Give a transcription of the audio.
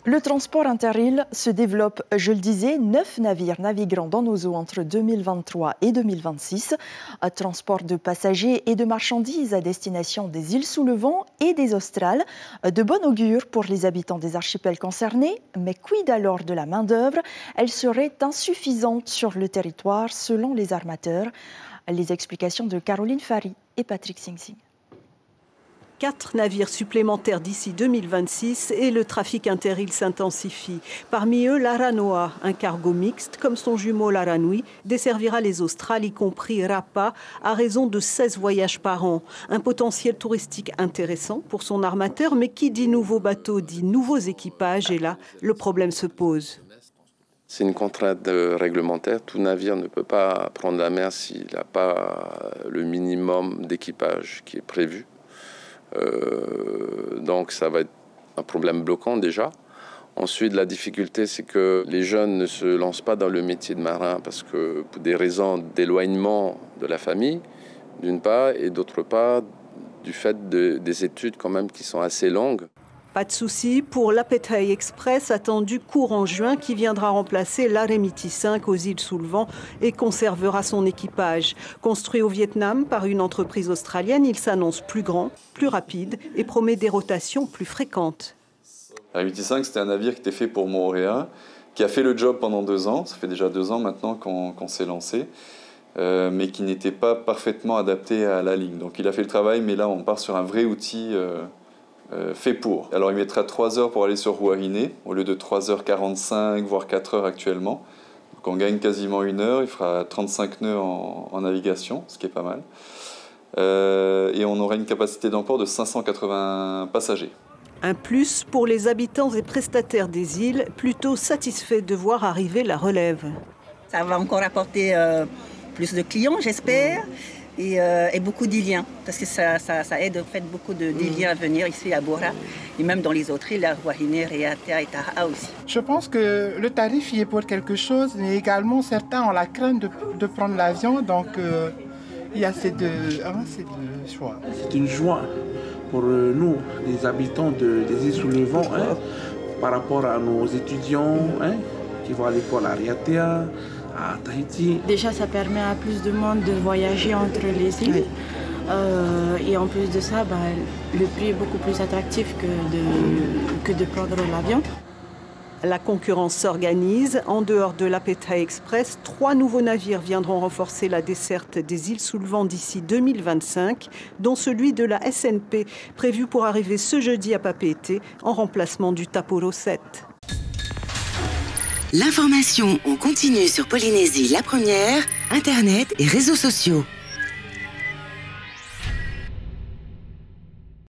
Le transport interîles se développe, je le disais, 9 navires navigueront dans nos eaux entre 2023 et 2026. Un transport de passagers et de marchandises à destination des îles sous le vent et des Australes. De bon augure pour les habitants des archipels concernés, mais quid alors de la main-d'œuvre? Elle serait insuffisante sur le territoire selon les armateurs. Les explications de Caroline Fary et Patrick Sing Sing. 4 navires supplémentaires d'ici 2026 et le trafic interîle s'intensifie. Parmi eux, l'Aranoa, un cargo mixte, comme son jumeau l'Aranui, desservira les Australes, y compris Rapa, à raison de 16 voyages par an. Un potentiel touristique intéressant pour son armateur, mais qui dit nouveaux bateaux dit nouveaux équipages, et là, le problème se pose. C'est une contrainte réglementaire. Tout navire ne peut pas prendre la mer s'il n'a pas le minimum d'équipage qui est prévu. Donc ça va être un problème bloquant déjà. Ensuite, la difficulté, c'est que les jeunes ne se lancent pas dans le métier de marin parce que pour des raisons d'éloignement de la famille, d'une part, et d'autre part, du fait des études quand même qui sont assez longues. Pas de souci pour l'Apetei Express, attendu courant juin, qui viendra remplacer l'Aremiti 5 aux îles sous le vent et conservera son équipage. Construit au Vietnam par une entreprise australienne, il s'annonce plus grand, plus rapide et promet des rotations plus fréquentes. L'Aremiti 5, c'était un navire qui était fait pour Moorea, qui a fait le job pendant 2 ans. Ça fait déjà 2 ans maintenant qu'on s'est lancé, mais qui n'était pas parfaitement adapté à la ligne. Donc il a fait le travail, mais là on part sur un vrai outil fait pour. Alors il mettra 3 heures pour aller sur Huahine, au lieu de 3h45, voire 4 heures actuellement. Donc on gagne quasiment 1 heure, il fera 35 nœuds en navigation, ce qui est pas mal. Et on aura une capacité d'emport de 580 passagers. Un plus pour les habitants et prestataires des îles, plutôt satisfaits de voir arriver la relève. Ça va encore apporter plus de clients, j'espère. Et beaucoup d'Iliens, parce que ça aide en fait beaucoup d'Iliens à venir ici à Bora, et même dans les autres îles, à Huahine, Reatea et Taha aussi. Je pense que le tarif y est pour quelque chose, mais également certains ont la crainte de prendre l'avion, donc il y a ces deux choix. C'est une joie pour nous, les habitants des îles sous le vent, par rapport à nos étudiants qui vont à l'école à Reatea, à Tahiti. Déjà, ça permet à plus de monde de voyager entre les îles. Et en plus de ça, le prix est beaucoup plus attractif que de prendre l'avion. La concurrence s'organise. En dehors de l'Apetei Express, 3 nouveaux navires viendront renforcer la desserte des îles sous le vent d'ici 2025, dont celui de la SNP, prévu pour arriver ce jeudi à Papeete, en remplacement du Taporo 7. L'information en continu sur Polynésie la première, Internet et réseaux sociaux.